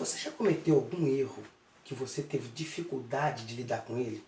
Você já cometeu algum erro que você teve dificuldade de lidar com ele?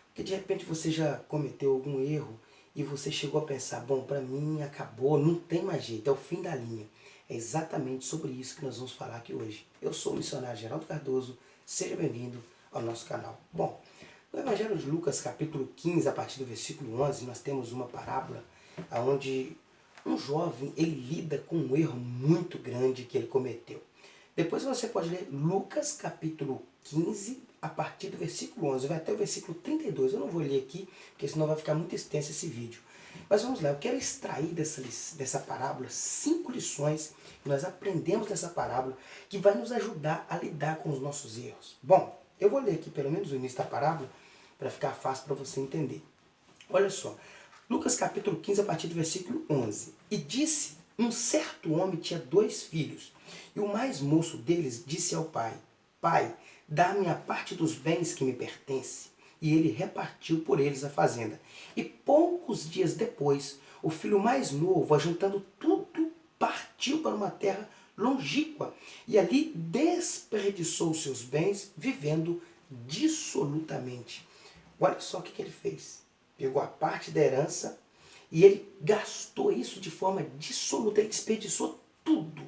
Porque de repente você já cometeu algum erro e você chegou a pensar, bom, para mim acabou, não tem mais jeito, é o fim da linha. É exatamente sobre isso que nós vamos falar aqui hoje. Eu sou o missionário Geraldo Cardoso, seja bem-vindo ao nosso canal. Bom, no Evangelho de Lucas, capítulo 15, a partir do versículo 11, nós temos uma parábola onde um jovem ele lida com um erro muito grande que ele cometeu. Depois você pode ler Lucas capítulo 15, a partir do versículo 11, vai até o versículo 32. Eu não vou ler aqui, porque senão vai ficar muito extenso esse vídeo. Mas vamos lá, eu quero extrair dessa parábola 5 lições que nós aprendemos dessa parábola, que vai nos ajudar a lidar com os nossos erros. Bom, eu vou ler aqui pelo menos o início da parábola, para ficar fácil para você entender. Olha só, Lucas capítulo 15, a partir do versículo 11. E disse, um certo homem tinha 2 filhos, e o mais moço deles disse ao pai, Pai, dá-me a parte dos bens que me pertence. E ele repartiu por eles a fazenda. E poucos dias depois, o filho mais novo, ajuntando tudo, partiu para uma terra longínqua, e ali desperdiçou seus bens, vivendo dissolutamente. Olha só o que ele fez. Pegou a parte da herança e ele gastou isso de forma dissoluta, ele desperdiçou tudo.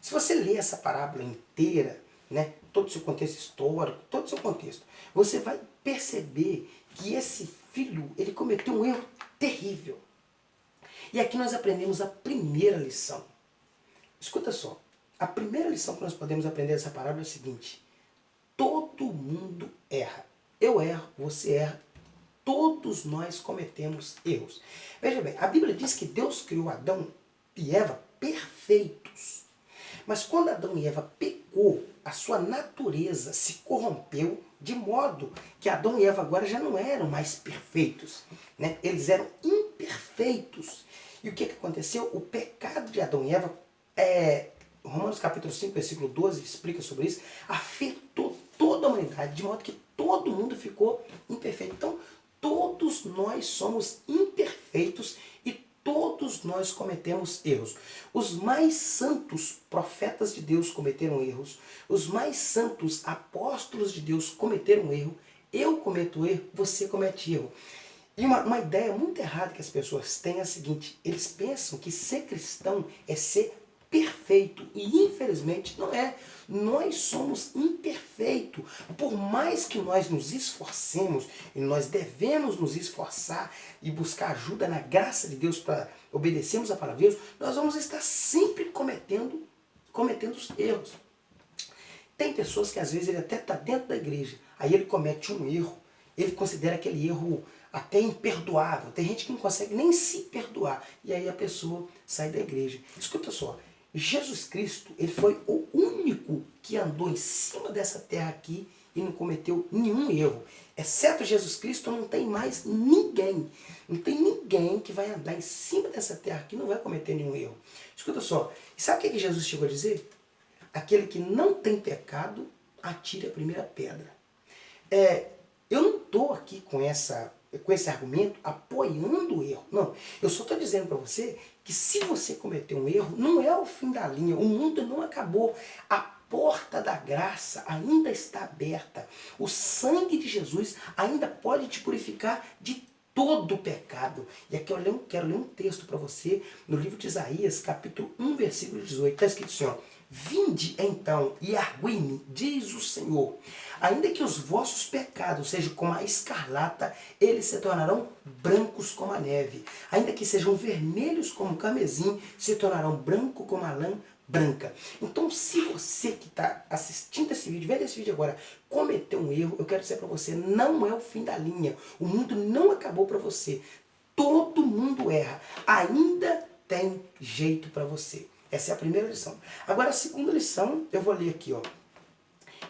Se você ler essa parábola inteira, né, todo o seu contexto histórico, todo o seu contexto, você vai perceber que esse filho, ele cometeu um erro terrível. E aqui nós aprendemos a primeira lição. Escuta só, a primeira lição que nós podemos aprender dessa parábola é a seguinte: todo mundo erra. Eu erro, você erra, todos nós cometemos erros. Veja bem, a Bíblia diz que Deus criou Adão e Eva perfeitos. Mas quando Adão e Eva pecou, a sua natureza se corrompeu de modo que Adão e Eva agora já não eram mais perfeitos, né? Eles eram imperfeitos. E o que aconteceu? O pecado de Adão e Eva, Romanos capítulo 5, versículo 12, explica sobre isso, afetou toda a humanidade, de modo que todo mundo ficou imperfeito. Então, todos nós somos imperfeitos e todos nós cometemos erros. Os mais santos profetas de Deus cometeram erros. Os mais santos apóstolos de Deus cometeram erro. Eu cometo erro, você comete erro. E uma ideia muito errada que as pessoas têm é a seguinte: eles pensam que ser cristão é ser perfeito. E infelizmente não é. Nós somos imperfeitos. Por mais que nós nos esforcemos, e nós devemos nos esforçar e buscar ajuda na graça de Deus para obedecermos a palavra de Deus, nós vamos estar sempre cometendo os erros. Tem pessoas que às vezes ele até está dentro da igreja, aí ele comete um erro, ele considera aquele erro até imperdoável. Tem gente que não consegue nem se perdoar, e aí a pessoa sai da igreja. Escuta só, Jesus Cristo, ele foi o único que andou em cima dessa terra aqui e não cometeu nenhum erro. Exceto Jesus Cristo, não tem mais ninguém. Não tem ninguém que vai andar em cima dessa terra aqui e não vai cometer nenhum erro. Escuta só, e sabe o que Jesus chegou a dizer? Aquele que não tem pecado, atire a primeira pedra. Eu não estou aqui com esse argumento apoiando o erro. Não, eu só estou dizendo para você que se você cometer um erro, não é o fim da linha, o mundo não acabou. A porta da graça ainda está aberta. O sangue de Jesus ainda pode te purificar de todo o pecado. E aqui eu quero ler um texto para você no livro de Isaías, capítulo 1, versículo 18. Está escrito assim, ó: Vinde então e argui-me, diz o Senhor, ainda que os vossos pecados sejam como a escarlata, eles se tornarão brancos como a neve. Ainda que sejam vermelhos como o carmesim, se tornarão branco como a lã branca. Então, se você que está assistindo esse vídeo, vendo esse vídeo agora, cometeu um erro, eu quero dizer para você, não é o fim da linha. O mundo não acabou para você. Todo mundo erra. Ainda tem jeito para você. Essa é a primeira lição. Agora, a segunda lição, eu vou ler aqui, ó.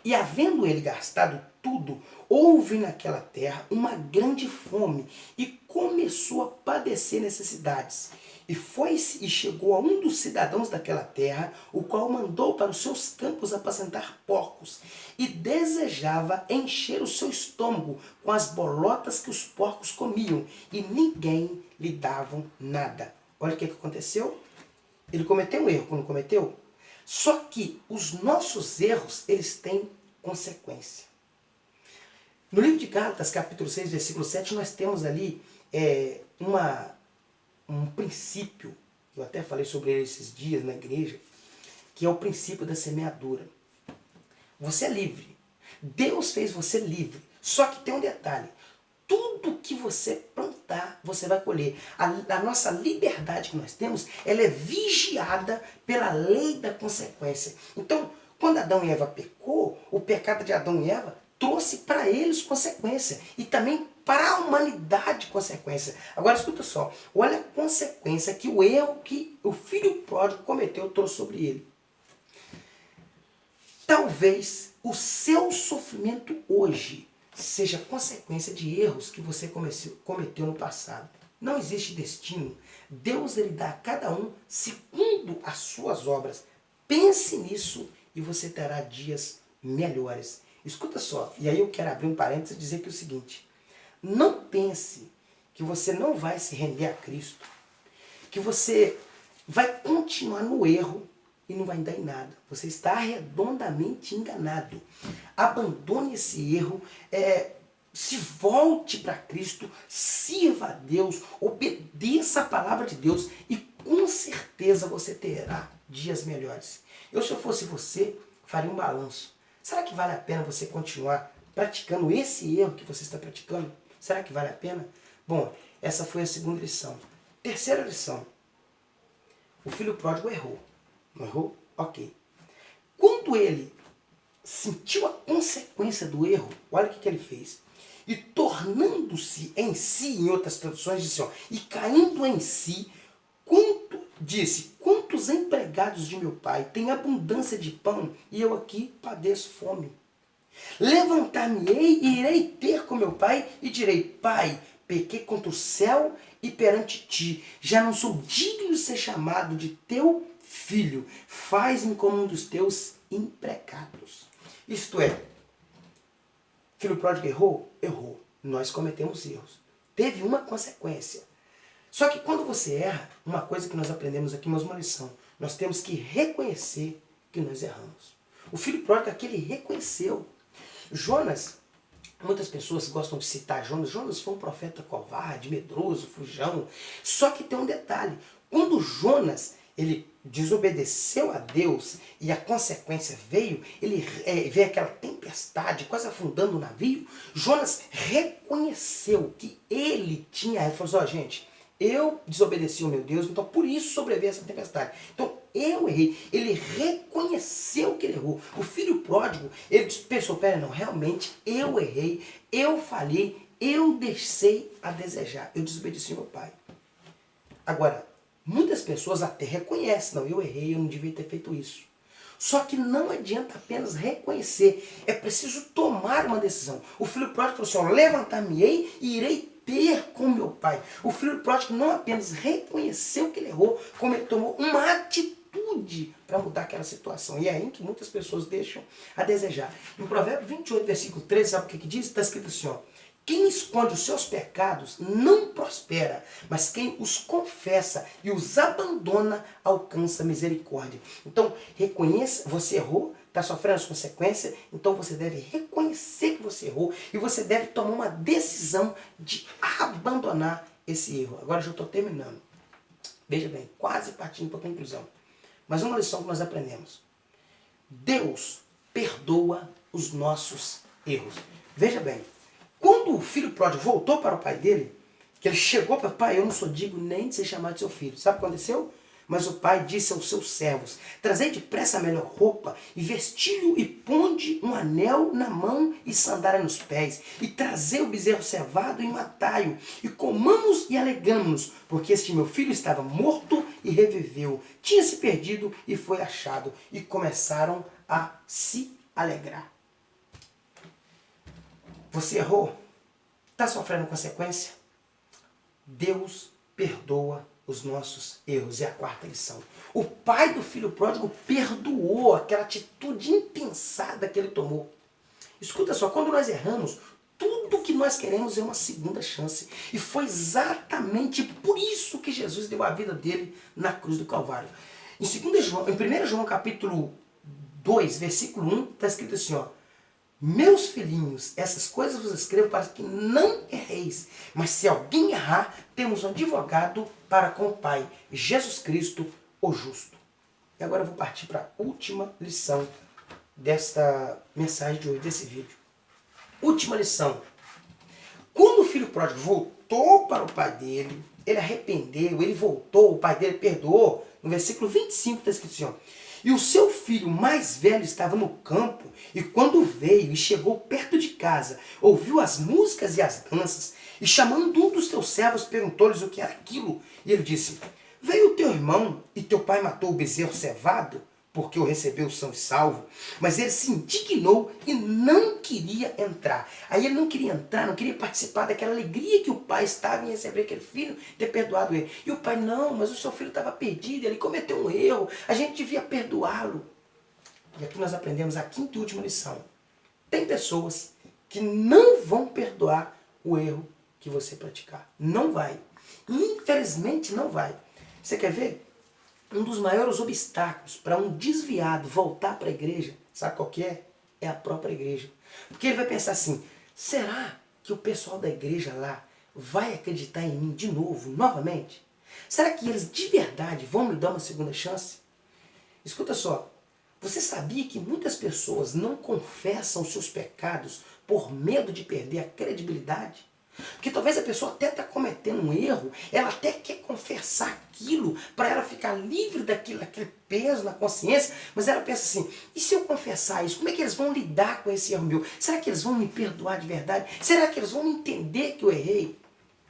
E havendo ele gastado tudo, houve naquela terra uma grande fome, e começou a padecer necessidades. E foi-se e chegou a um dos cidadãos daquela terra, o qual mandou para os seus campos apacentar porcos, e desejava encher o seu estômago com as bolotas que os porcos comiam, e ninguém lhe dava nada. Olha o que aconteceu. Ele cometeu um erro, não cometeu? Só que os nossos erros, eles têm consequência. No livro de Gálatas, capítulo 6, versículo 7, nós temos ali um princípio, eu até falei sobre ele esses dias na igreja, que é o princípio da semeadura. Você é livre. Deus fez você livre. Só que tem um detalhe. Tudo que você plantar, você vai colher. A nossa liberdade que nós temos, ela é vigiada pela lei da consequência. Então, quando Adão e Eva pecou, o pecado de Adão e Eva trouxe para eles consequência. E também para a humanidade consequência. Agora escuta só. Olha a consequência que o erro que o filho pródigo cometeu trouxe sobre ele. Talvez o seu sofrimento hoje seja consequência de erros que você cometeu no passado. Não existe destino. Deus ele dá a cada um segundo as suas obras. Pense nisso e você terá dias melhores. Escuta só, e aí eu quero abrir um parênteses e dizer que é o seguinte. Não pense que você não vai se render a Cristo, que você vai continuar no erro e não vai dar em nada. Você está redondamente enganado. Abandone esse erro, se volte para Cristo, sirva a Deus, obedeça a palavra de Deus e com certeza você terá dias melhores. Eu, se eu fosse você, faria um balanço. Será que vale a pena você continuar praticando esse erro que você está praticando? Será que vale a pena? Bom, essa foi a segunda lição. Terceira lição. O filho pródigo errou. Não errou? Ok. Quando ele sentiu a consequência do erro, olha o que ele fez. E tornando-se em si, em outras traduções, disse, e caindo em si, quantos empregados de meu pai têm abundância de pão e eu aqui padeço fome? Levantar-me-ei e irei ter com meu pai e direi, pai, pequei contra o céu e perante ti, já não sou digno de ser chamado de teu filho, faz-me como um dos teus empregados. Isto é, filho pródigo errou? Errou. Nós cometemos erros. Teve uma consequência. Só que quando você erra, uma coisa que nós aprendemos aqui, mais uma lição, nós temos que reconhecer que nós erramos. O filho pródigo é aquele reconheceu. Jonas, muitas pessoas gostam de citar Jonas. Jonas foi um profeta covarde, medroso, fujão. Só que tem um detalhe. Quando Jonas ele desobedeceu a Deus e a consequência veio, veio aquela tempestade quase afundando o navio, Jonas reconheceu que ele tinha, ele falou assim, gente, eu desobedeci ao meu Deus, então por isso sobreveio essa tempestade. Então eu errei. Ele reconheceu que ele errou. O filho pródigo, ele pensou, pera, não, realmente eu errei, eu falhei, eu deixei a desejar, eu desobedeci ao meu pai. Agora, muitas pessoas até reconhecem, não, eu errei, eu não devia ter feito isso. Só que não adianta apenas reconhecer, é preciso tomar uma decisão. O filho pródigo falou assim, levantar-me-ei e irei ter com meu pai. O filho pródigo não apenas reconheceu que ele errou, como ele tomou uma atitude para mudar aquela situação. E é aí que muitas pessoas deixam a desejar. Em Provérbios 28, versículo 13, sabe o que diz? Está escrito assim, quem esconde os seus pecados não prospera, mas quem os confessa e os abandona alcança misericórdia. Então, reconheça, você errou, está sofrendo as consequências, então você deve reconhecer que você errou e você deve tomar uma decisão de abandonar esse erro. Agora eu já estou terminando. Veja bem, quase partindo para a conclusão. Mas uma lição que nós aprendemos. Deus perdoa os nossos erros. Veja bem, quando o filho pródigo voltou para o pai dele, que ele chegou para o pai, eu não sou digno nem de ser chamado de seu filho. Sabe o que aconteceu? Mas o pai disse aos seus servos, trazei depressa a melhor roupa, e vestiu e ponde um anel na mão e sandália nos pés, e trazei o bezerro cevado e matai-o, e comamos e alegramos-nos, porque este meu filho estava morto e reviveu, tinha se perdido e foi achado, e começaram a se alegrar. Você errou? Está sofrendo consequência? Deus perdoa os nossos erros. É a quarta lição. O pai do filho pródigo perdoou aquela atitude impensada que ele tomou. Escuta só, quando nós erramos, tudo que nós queremos é uma segunda chance. E foi exatamente por isso que Jesus deu a vida dele na cruz do Calvário. Em 1 João capítulo 2, versículo 1, está escrito assim, ó. Meus filhinhos, essas coisas vos escrevo para que não erreis. Mas se alguém errar, temos um advogado para com o Pai, Jesus Cristo, o justo. E agora eu vou partir para a última lição desta mensagem de hoje, desse vídeo. Última lição. Quando o filho pródigo voltou para o pai dele, ele arrependeu, ele voltou, o pai dele perdoou. No versículo 25 está escrito assim, ó. E o seu filho mais velho estava no campo, e quando veio e chegou perto de casa, ouviu as músicas e as danças, e chamando um dos seus servos, perguntou-lhes o que era aquilo. E ele disse, veio o teu irmão, e teu pai matou o bezerro cevado, porque o recebeu são e salvo. Mas ele se indignou e não queria entrar. Aí ele não queria entrar, não queria participar daquela alegria que o pai estava em receber aquele filho, ter perdoado ele. E o pai, não, mas o seu filho estava perdido, ele cometeu um erro, a gente devia perdoá-lo. E aqui nós aprendemos a quinta e última lição. Tem pessoas que não vão perdoar o erro que você praticar. Não vai. Infelizmente não vai. Você quer ver? Um dos maiores obstáculos para um desviado voltar para a igreja, sabe qual que é? É a própria igreja. Porque ele vai pensar assim, será que o pessoal da igreja lá vai acreditar em mim de novo, novamente? Será que eles de verdade vão me dar uma segunda chance? Escuta só, você sabia que muitas pessoas não confessam os seus pecados por medo de perder a credibilidade? Porque talvez a pessoa até está cometendo um erro, ela até quer confessar aquilo para ela ficar livre daquele peso na consciência, mas ela pensa assim, e se eu confessar isso, como é que eles vão lidar com esse erro meu? Será que eles vão me perdoar de verdade? Será que eles vão entender que eu errei?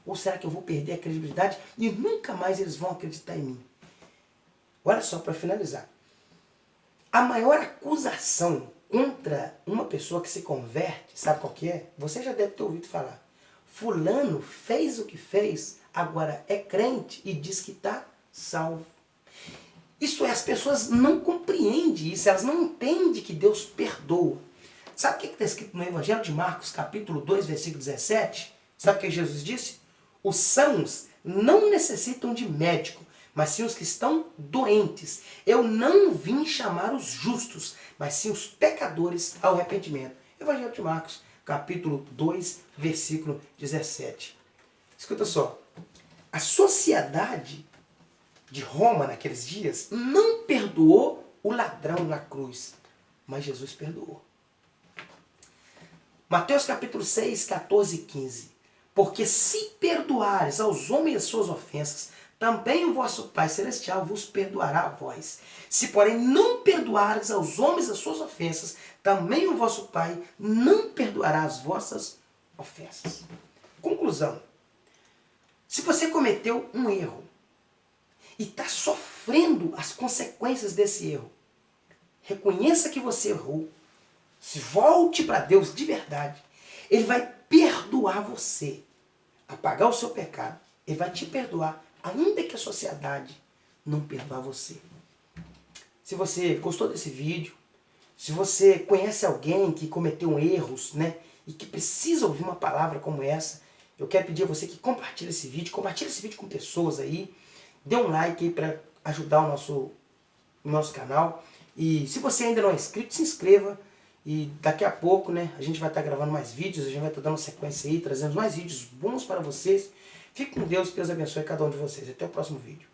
Ou será que eu vou perder a credibilidade e nunca mais eles vão acreditar em mim? Olha só, para finalizar. A maior acusação contra uma pessoa que se converte, sabe qual que é? Você já deve ter ouvido falar. Fulano fez o que fez, agora é crente e diz que está salvo. Isso é, as pessoas não compreendem isso, elas não entendem que Deus perdoa. Sabe o que está escrito no Evangelho de Marcos, capítulo 2, versículo 17? Sabe o que Jesus disse? Os sãos não necessitam de médico, mas sim os que estão doentes. Eu não vim chamar os justos, mas sim os pecadores ao arrependimento. Evangelho de Marcos, capítulo 2, versículo 17. Escuta só. A sociedade de Roma naqueles dias não perdoou o ladrão na cruz, mas Jesus perdoou. Mateus capítulo 6, 14 e 15. Porque se perdoares aos homens as suas ofensas, também o vosso Pai Celestial vos perdoará a vós. Se, porém, não perdoares aos homens as suas ofensas, também o vosso Pai não perdoará as vossas ofensas. Conclusão. Se você cometeu um erro e está sofrendo as consequências desse erro, reconheça que você errou, se volte para Deus de verdade, Ele vai perdoar você, apagar o seu pecado, Ele vai te perdoar, ainda que a sociedade não perdoar você. Se você gostou desse vídeo, se você conhece alguém que cometeu erros, né, e que precisa ouvir uma palavra como essa, eu quero pedir a você que compartilhe esse vídeo com pessoas aí, dê um like aí para ajudar o nosso canal. E se você ainda não é inscrito, se inscreva. E daqui a pouco, né, a gente vai estar gravando mais vídeos, a gente vai estar dando sequência aí, trazendo mais vídeos bons para vocês. Fique com Deus, que Deus abençoe cada um de vocês. Até o próximo vídeo.